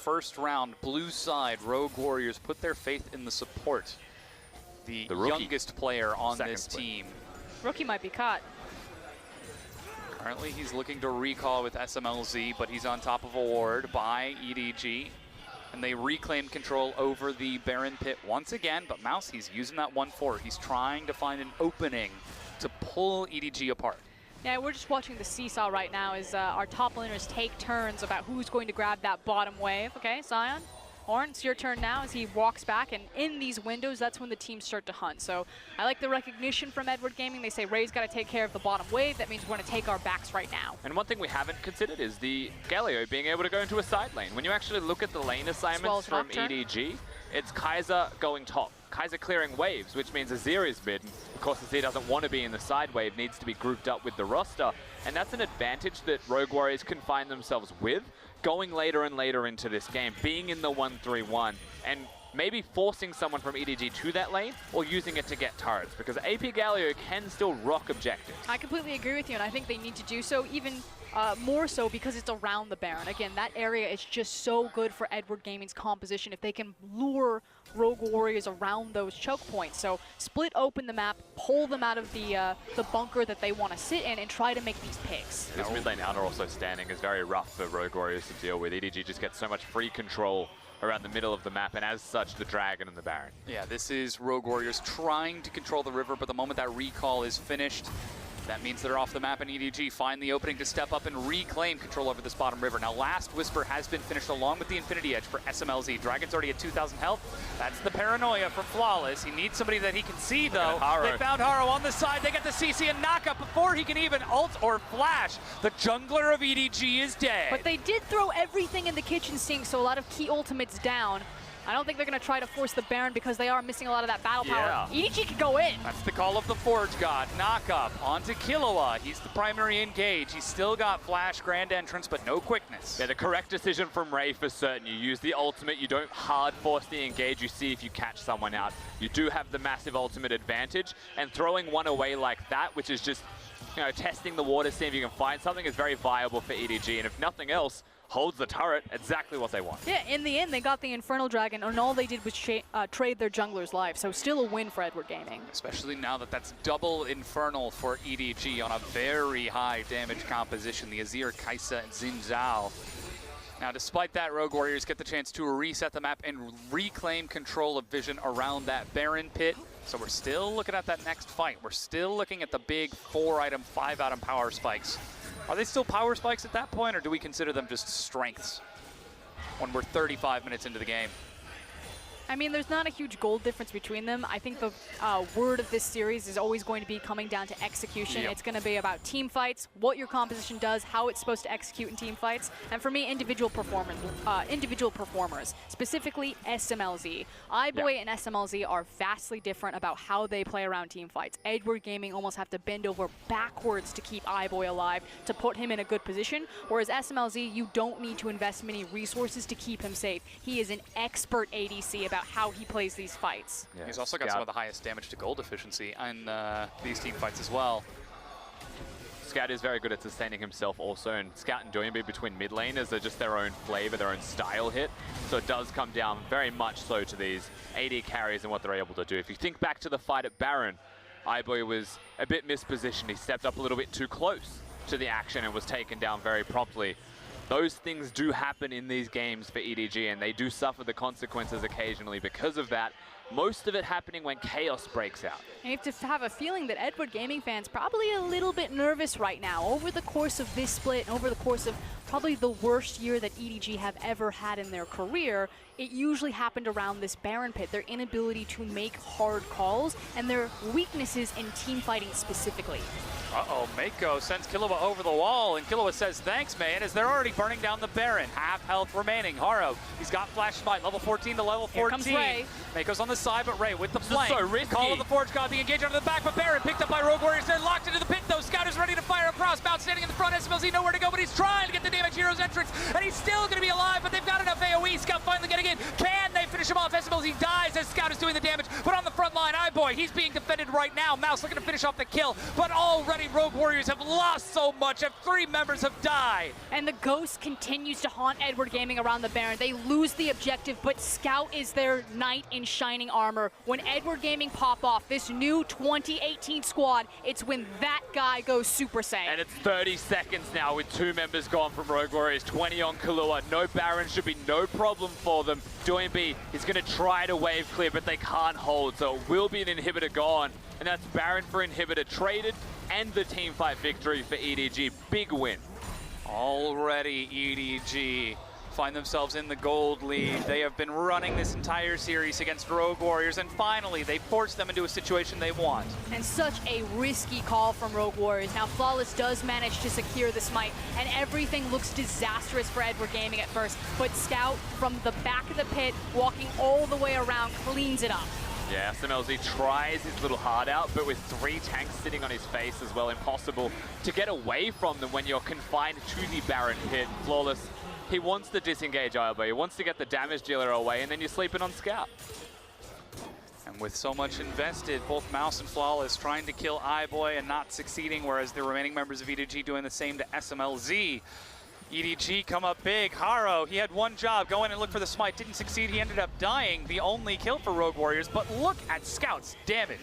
first round, blue side, Rogue Warriors put their faith in the support. The youngest player on this team. Rookie might be caught. Currently, he's looking to recall with SMLZ, but he's on top of a ward by EDG. And they reclaim control over the Baron pit once again, but Mouse, he's using that 1-4. He's trying to find an opening to pull EDG apart. Yeah, we're just watching the seesaw right now as our top laners take turns about who's going to grab that bottom wave. Okay, Zion, Horn, it's your turn now as he walks back, and in these windows, that's when the teams start to hunt. So I like the recognition from Edward Gaming. They say Ray's got to take care of the bottom wave. That means we're going to take our backs right now. And one thing we haven't considered is the Galio being able to go into a side lane. When you actually look at the lane assignments from EDG, it's Kaiser going top. Kaiser clearing waves, which means Azir is mid. Of course, Azir doesn't want to be in the side wave, needs to be grouped up with the roster. And that's an advantage that Rogue Warriors can find themselves with, going later and later into this game, being in the 1-3-1, and maybe forcing someone from EDG to that lane or using it to get turrets, because AP Galio can still rock objectives. I completely agree with you, and I think they need to do so even more so because it's around the Baron. Again, that area is just so good for Edward Gaming's composition if they can lure Rogue Warriors around those choke points. So split open the map, pull them out of the bunker that they want to sit in, and try to make these picks. This mid lane Outer also standing is very rough for Rogue Warriors to deal with. EDG just gets so much free control around the middle of the map, and as such, the Dragon and the Baron. Yeah, this is Rogue Warriors trying to control the river, but the moment that recall is finished, that means they're off the map, and EDG find the opening to step up and reclaim control over this bottom river. Now, Last Whisper has been finished along with the Infinity Edge for SMLZ. Dragon's already at 2,000 health. That's the paranoia from Flawless. He needs somebody that he can see, though. They found Haro on the side. They get the CC and knockup before he can even ult or flash. The jungler of EDG is dead. But they did throw everything in the kitchen sink, so a lot of key ultimates down. I don't think they're going to try to force the Baron because they are missing a lot of that battle power. EDG could go in. That's the call of the Forge God. Knock up onto Killua. He's the primary engage. He's still got Flash, Grand Entrance, but no quickness. Yeah, the correct decision from Ray for certain. You use the ultimate. You don't hard force the engage. You see if you catch someone out. You do have the massive ultimate advantage, and throwing one away like that, which is just, you know, testing the water, seeing if you can find something, is very viable for EDG. And if nothing else, holds the turret, exactly what they want. Yeah, in the end, they got the Infernal Dragon, and all they did was trade their jungler's life, so still a win for Edward Gaming. Especially now that that's double Infernal for EDG on a very high damage composition, the Azir, Kai'Sa, and Xin Zhao. Now, despite that, Rogue Warriors get the chance to reset the map and reclaim control of vision around that Baron pit. So we're still looking at that next fight. We're still looking at the big 4-item, 5-item power spikes. Are they still power spikes at that point, or do we consider them just strengths when we're 35 minutes into the game? I mean, there's not a huge gold difference between them. I think the word of this series is always going to be coming down to execution. It's going to be about team fights, what your composition does, how it's supposed to execute in team fights, and for me, individual performers, specifically SMLZ. iBoy and SMLZ are vastly different about how they play around team fights. Edward Gaming almost have to bend over backwards to keep iBoy alive, to put him in a good position, whereas SMLZ, you don't need to invest many resources to keep him safe. He is an expert ADC about how he plays these fights. Yeah, he's also got some of the highest damage to gold efficiency in these team fights as well. Scout is very good at sustaining himself also, and Scout and Doyinbi between mid laners are just their own flavor, their own style hit. So it does come down very much so to these AD carries and what they're able to do. If you think back to the fight at Baron, iBoy was a bit mispositioned. He stepped up a little bit too close to the action and was taken down very promptly. Those things do happen in these games for EDG, and they do suffer the consequences occasionally because of that. Most of it happening when chaos breaks out. And you have to have a feeling that Edward Gaming fans probably a little bit nervous right now. Over the course of this split, and over the course of probably the worst year that EDG have ever had in their career, it usually happened around this Baron pit, their inability to make hard calls, and their weaknesses in team fighting specifically. Uh-oh, Mako sends Killua over the wall, and Killua says, thanks, man, as they're already burning down the Baron. Half health remaining. Haro, he's got Flash Smite, level 14 to level 14. Here comes Ray. Mako's on the side, but Ray with the flank. So risky. Call of the Forge God, the engage under the back, but Baron picked up by Rogue Warriors. They're locked into the pit, though. Scout is ready to fire across. Bounce standing in the front. SMLZ nowhere to go, but he's trying to get the damage Hero's entrance, and he's still going to be alive, but they've got enough AoE. Scout finally getting in. Can they finish him off? SMLZ dies as Scout is doing the damage, but on the front front line. iBoy, he's being defended right now. Mouse looking to finish off the kill, but already Rogue Warriors have lost so much. 3 members have died. And the Ghost continues to haunt Edward Gaming around the Baron. They lose the objective, but Scout is their knight in shining armor. When Edward Gaming pop off this new 2018 squad, it's when that guy goes Super Saiyan. And it's 30 seconds now with 2 members gone from Rogue Warriors, 20 on Kahlua. No Baron should be no problem for them. Doinb is going to try to wave clear, but they can't hold, so it will be an inhibitor gone. And that's Baron for inhibitor traded and the team fight victory for EDG. Big win. Already EDG find themselves in the gold lead. They have been running this entire series against Rogue Warriors, and finally they forced them into a situation they want. And such a risky call from Rogue Warriors. Now Flawless does manage to secure the smite, and everything looks disastrous for Edward Gaming at first, but Scout from the back of the pit, walking all the way around, cleans it up. Yeah, SMLZ tries his little heart out, but with 3 tanks sitting on his face as well, impossible to get away from them when you're confined to the Baron pit. Flawless, he wants to disengage iBoy, he wants to get the damage dealer away, and then you're sleeping on Scout. And with so much invested, both Mouse and Flawless trying to kill iBoy and not succeeding, whereas the remaining members of EDG doing the same to SMLZ. EDG come up big. Haro, he had one job, go in and look for the smite. Didn't succeed, he ended up dying. The only kill for Rogue Warriors, but look at Scout's damage.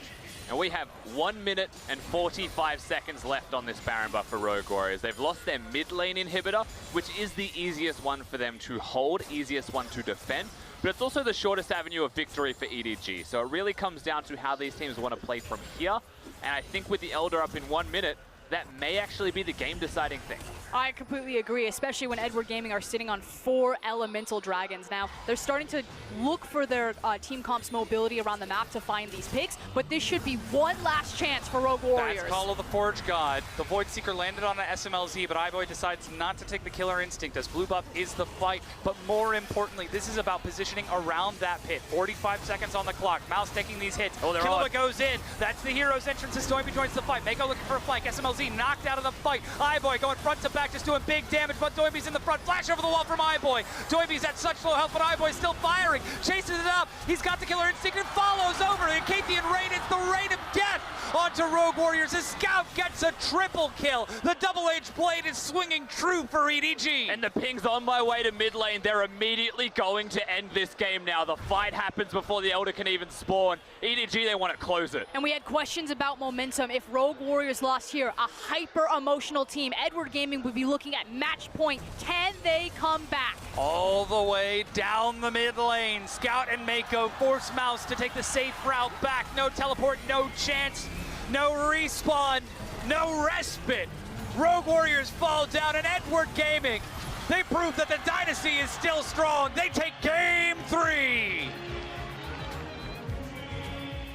And we have 1 minute and 45 seconds left on this Baron buff for Rogue Warriors. They've lost their mid lane inhibitor, which is the easiest one for them to hold, easiest one to defend. But it's also the shortest avenue of victory for EDG. So it really comes down to how these teams want to play from here. And I think with the Elder up in 1 minute, that may actually be the game-deciding thing. I completely agree, especially when Edward Gaming are sitting on 4 elemental dragons. Now, they're starting to look for their team comp's mobility around the map to find these picks, but this should be one last chance for Rogue Warriors. That's Call of the Forge God. The Void Seeker landed on the SMLZ, but iBoy decides not to take the Killer Instinct as blue buff is the fight. But more importantly, this is about positioning around that pit. 45 seconds on the clock. Mouse taking these hits. Oh, Killua goes in. That's the hero's entrance as Doinb joins the fight. Mako looking for a flank. SMLZ knocked out of the fight. iBoy going front to back, just doing big damage, but Doinb's in the front. Flash over the wall from iBoy. Doinb's at such low health, but iBoy's still firing. Chases it up. He's got the Killer Instinct and follows over. And Kathian Rain, it's the Rain of Death onto Rogue Warriors. His Scout gets a triple kill. The double-edged blade is swinging true for EDG. And the ping's on my way to mid lane. They're immediately going to end this game now. The fight happens before the Elder can even spawn. EDG, they want to close it. And we had questions about momentum. If Rogue Warriors lost here, a hyper-emotional team, Edward Gaming would be looking at match point. Can they come back? All the way down the mid lane. Scout and Mako force Mouse to take the safe route back. No teleport, no chance, no respawn, no respite. Rogue Warriors fall down, and Edward Gaming, they prove that the dynasty is still strong. They take game 3.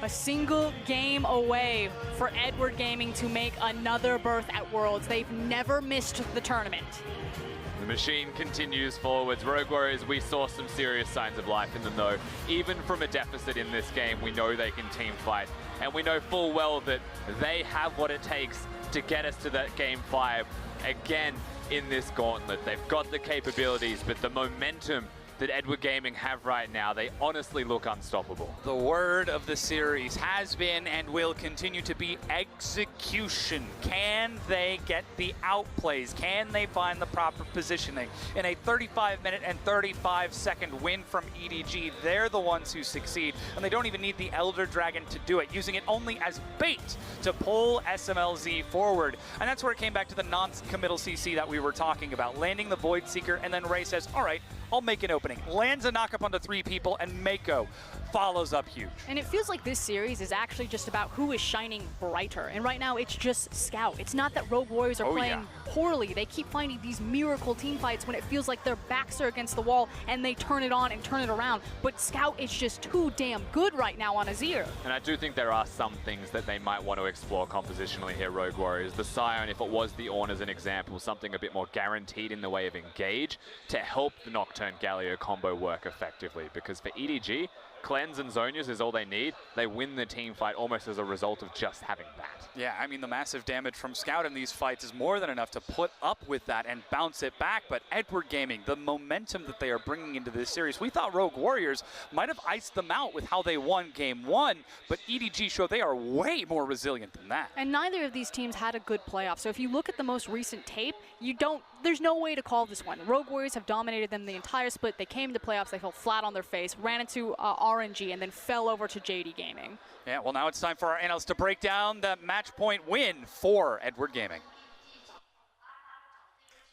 A single game away for Edward Gaming to make another berth at Worlds. They've never missed the tournament. The machine continues forwards. Rogue Warriors, we saw some serious signs of life in them though. Even from a deficit in this game, we know they can team fight. And we know full well that they have what it takes to get us to that game 5 again in this gauntlet. They've got the capabilities, but the momentum that Edward Gaming have right now, they honestly look unstoppable. The word of the series has been and will continue to be execution. Can they get the outplays? Can they find the proper positioning? In a 35-minute and 35-second win from EDG, they're the ones who succeed, and they don't even need the Elder Dragon to do it, using it only as bait to pull SMLZ forward. And that's where it came back to the non-committal CC that we were talking about, landing the Void Seeker, and then Ray says, all right, I'll make an opening. Lands a knock-up onto 3 people, and Mako follows up huge. And it feels like this series is actually just about who is shining brighter. And right now, it's just Scout. It's not that Rogue Warriors are playing poorly. They keep finding these miracle team fights when it feels like their backs are against the wall and they turn it on and turn it around. But Scout is just too damn good right now on Azir. And I do think there are some things that they might want to explore compositionally here, Rogue Warriors. The Scion, if it was the Ornn as an example, something a bit more guaranteed in the way of engage to help the Nocturne Galio combo work effectively. Because for EDG, Cleanse and Zonius is all they need. They win the team fight almost as a result of just having that. Yeah, I mean, the massive damage from Scout in these fights is more than enough to put up with that and bounce it back. But Edward Gaming, the momentum that they are bringing into this series, we thought Rogue Warriors might have iced them out with how they won Game 1, but EDG showed they are way more resilient than that. And neither of these teams had a good playoff. So if you look at the most recent tape, there's no way to call this one. Rogue Warriors have dominated them the entire split. They came to playoffs, they fell flat on their face, ran into RNG, and then fell over to JD Gaming. Yeah, well, now it's time for our analysts to break down that match point win for Edward Gaming.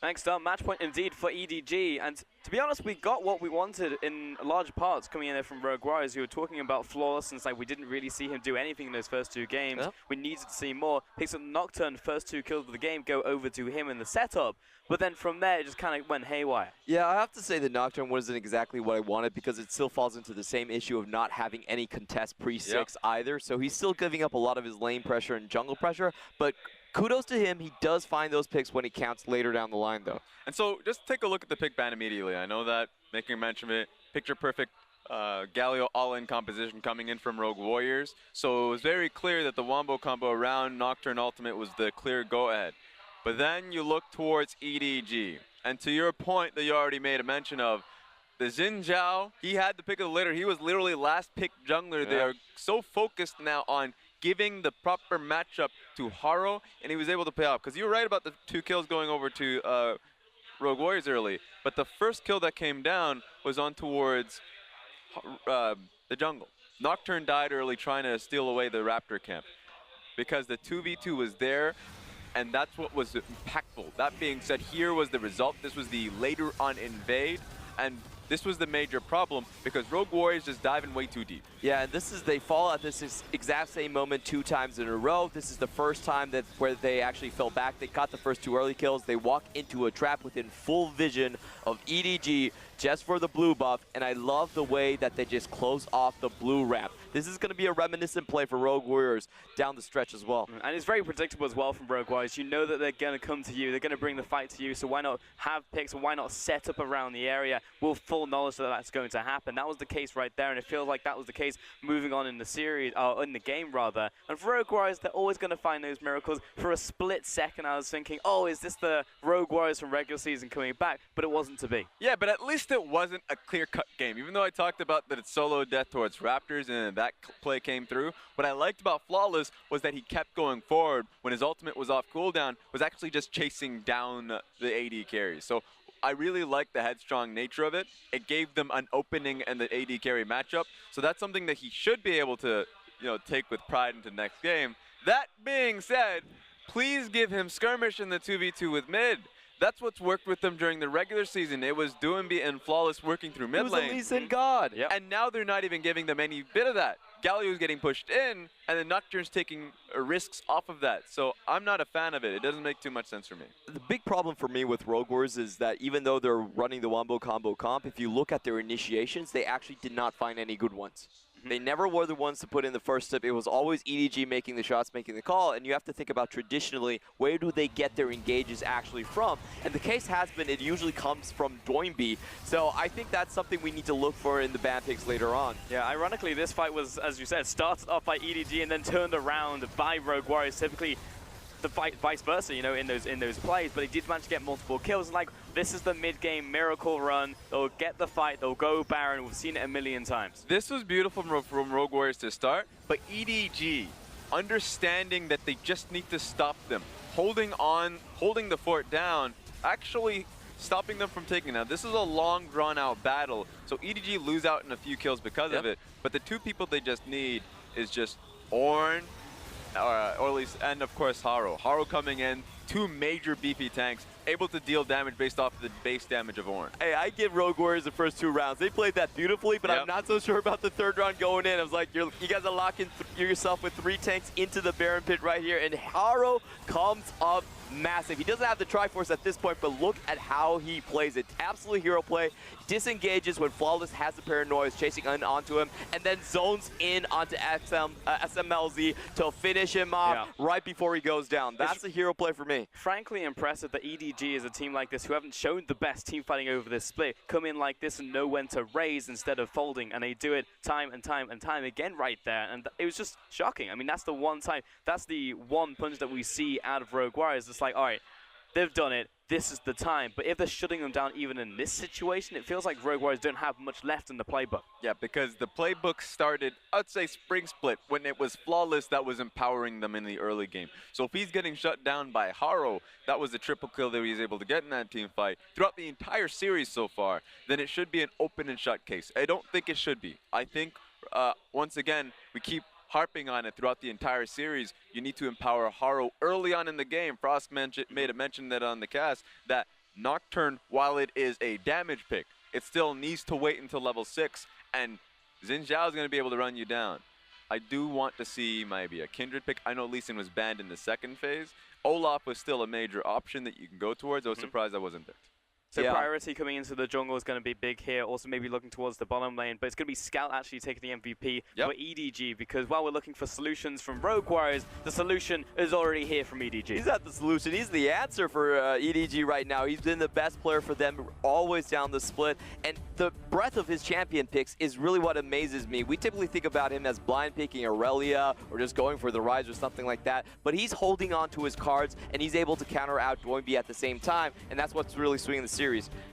Thanks, Tom. Match point indeed for EDG. And to be honest, we got what we wanted in large parts coming in there from Rogue Warriors, who were talking about Flawless, and it's like we didn't really see him do anything in those first 2 games. Yeah. We needed to see more. Picks up Nocturne, first 2 kills of the game, go over to him in the setup. But then from there, it just kind of went haywire. Yeah, I have to say the Nocturne wasn't exactly what I wanted because it still falls into the same issue of not having any contest pre-6 either. So he's still giving up a lot of his lane pressure and jungle pressure, but kudos to him. He does find those picks when it counts later down the line, though. And so just take a look at the pick ban immediately. I know that, making mention of it, picture-perfect Galio all-in composition coming in from Rogue Warriors. So it was very clear that the Wombo combo around Nocturne Ultimate was the clear go-ahead. But then you look towards EDG. And to your point that you already made a mention of, the Xin Zhao, he had the pick of the litter. He was literally last pick jungler. They are so focused now on giving the proper matchup to Haro, and he was able to pay off. Because you were right about the 2 kills going over to Rogue Warriors early, but the first kill that came down was on towards the jungle. Nocturne died early trying to steal away the Raptor camp because the 2v2 was there, and that's what was impactful. That being said, here was the result. This was the later on invade, and this was the major problem because Rogue Warriors just dive in way too deep. Yeah, and they fall at this exact same moment 2 times in a row. This is the first time where they actually fell back. They caught the first 2 early kills. They walk into a trap within full vision of EDG just for the blue buff, and I love the way that they just close off the blue ramp. This is going to be a reminiscent play for Rogue Warriors down the stretch as well. And it's very predictable as well from Rogue Warriors. You know that they're going to come to you. They're going to bring the fight to you, so why not have picks and why not set up around the area with full knowledge that that's going to happen. That was the case right there, and it feels like that was the case moving on in the series, or in the game rather. And for Rogue Warriors, they're always going to find those miracles. For a split second, I was thinking, oh, is this the Rogue Warriors from regular season coming back? But it wasn't to be. Yeah, but at least it wasn't a clear-cut game. Even though I talked about that it's solo death towards Raptors and that play came through, what I liked about Flawless was that he kept going forward when his ultimate was off cooldown, was actually just chasing down the AD carries. So I really like the headstrong nature of it. It gave them an opening in the AD carry matchup. So that's something that he should be able to, take with pride into the next game. That being said, please give him skirmish in the 2v2 with mid. That's what's worked with them during the regular season. It was Doumbé and Flawless working through mid lane. It was the Lee Sin God. Yep. And now they're not even giving them any bit of that. Galio's getting pushed in, and then Nocturne's taking risks off of that. So I'm not a fan of it. It doesn't make too much sense for me. The big problem for me with Rogue Warriors is that even though they're running the Wombo combo comp, if you look at their initiations, they actually did not find any good ones. They never were the ones to put in the first step. It was always EDG making the shots, making the call, and you have to think about traditionally, where do they get their engages actually from? And the case has been it usually comes from Doumbé. So I think that's something we need to look for in the ban picks later on. Yeah, ironically, this fight was, as you said, started off by EDG and then turned around by Rogue Warriors. Typically, the fight vice versa, in those plays, but he did manage to get multiple kills. And this is the mid-game miracle run. They'll get the fight, they'll go Baron. We've seen it a million times. This was beautiful from Rogue Warriors to start, but EDG, understanding that they just need to stop them, holding the fort down, actually stopping them from taking. Now, this is a long, drawn-out battle, so EDG lose out in a few kills because of it, but the 2 people they just need is just Ornn, or at least, and of course Haro. Haro coming in, 2 major beefy tanks, able to deal damage based off the base damage of Ornn. Hey, I give Rogue Warriors the first 2 rounds. They played that beautifully, but I'm not so sure about the 3rd round going in. I was like, you guys are locking yourself with 3 tanks into the Baron pit right here, and Haro comes up massive. He doesn't have the Triforce at this point, but look at how he plays it. Absolute hero play. Disengages when Flawless has the paranoia, chasing onto him, and then zones in onto SMLZ to finish him off right before he goes down. That's a hero play for me. Frankly impressive that EDG EDG is a team like this who haven't shown the best team fighting over this split, come in like this and know when to raise instead of folding, and they do it time and time and time again right there, and it was just shocking. I mean, that's the one punch that we see out of Rogue Warriors. It's like, all right, they've done it, this is the time. But if they're shutting them down even in this situation, it feels like Rogue Warriors don't have much left in the playbook. Yeah, because the playbook started, I'd say spring split, when it was Flawless that was empowering them in the early game. So if he's getting shut down by Haro, that was the triple kill that he was able to get in that team fight throughout the entire series so far, then it should be an open and shut case. I don't think it should be. I think, once again, we keep harping on it throughout the entire series. You need to empower Haro early on in the game. Frost made a mention that on the cast that Nocturne, while it is a damage pick, it still needs to wait until level 6, and Xin Zhao is going to be able to run you down. I do want to see maybe a Kindred pick. I know Lee Sin was banned in the second phase. Olaf was still a major option that you can go towards. I was surprised that wasn't picked. So priority coming into the jungle is going to be big here. Also maybe looking towards the bottom lane. But it's going to be Scout actually taking the MVP for EDG, because while we're looking for solutions from Rogue Warriors, the solution is already here from EDG. He's not the solution. He's the answer for EDG right now. He's been the best player for them always down the split. And the breadth of his champion picks is really what amazes me. We typically think about him as blind picking Aurelia or just going for the Rise or something like that. But he's holding on to his cards, and he's able to counter out Doinby at the same time. And that's what's really swinging the series.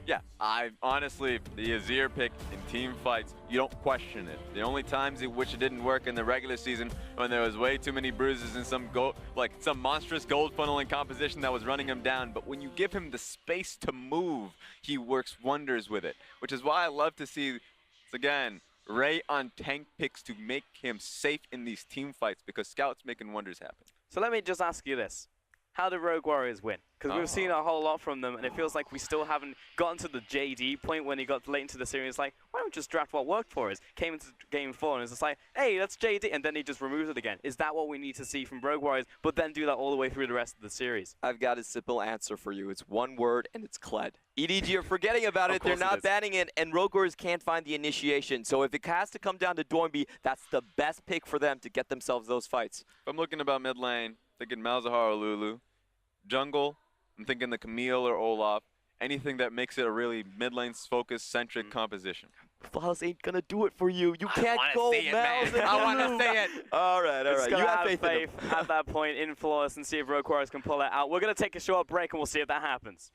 Yeah, I honestly, the Azir pick in team fights, you don't question it. The only times in which it didn't work in the regular season, when there was way too many bruises and some monstrous gold funnel in composition that was running him down. But when you give him the space to move, he works wonders with it, which is why I love to see, again, Ray on tank picks to make him safe in these team fights, because Scout's making wonders happen. So let me just ask you this. How did Rogue Warriors win? Because we've seen a whole lot from them, and it feels like we still haven't gotten to the JD point when he got late into the series. Like, why don't we just draft what worked for us? Came into game 4 and it's just like, hey, that's JD, and then he just removes it again. Is that what we need to see from Rogue Warriors, but then do that all the way through the rest of the series? I've got a simple answer for you. It's one word, and it's Kled. EDG are forgetting about it. They're not banning it, and Rogue Warriors can't find the initiation. So if it has to come down to Doinby, that's the best pick for them to get themselves those fights. If I'm looking about mid lane, thinking Malzahar or Lulu. Jungle, I'm thinking the Camille or Olaf. Anything that makes it a really mid lane focused centric composition. Flawless ain't gonna do it for you. You can't go Malz. I want to say it. All right. You have faith at that point in Flawless and see if Rogue Warriors can pull it out. We're gonna take a short break and we'll see if that happens.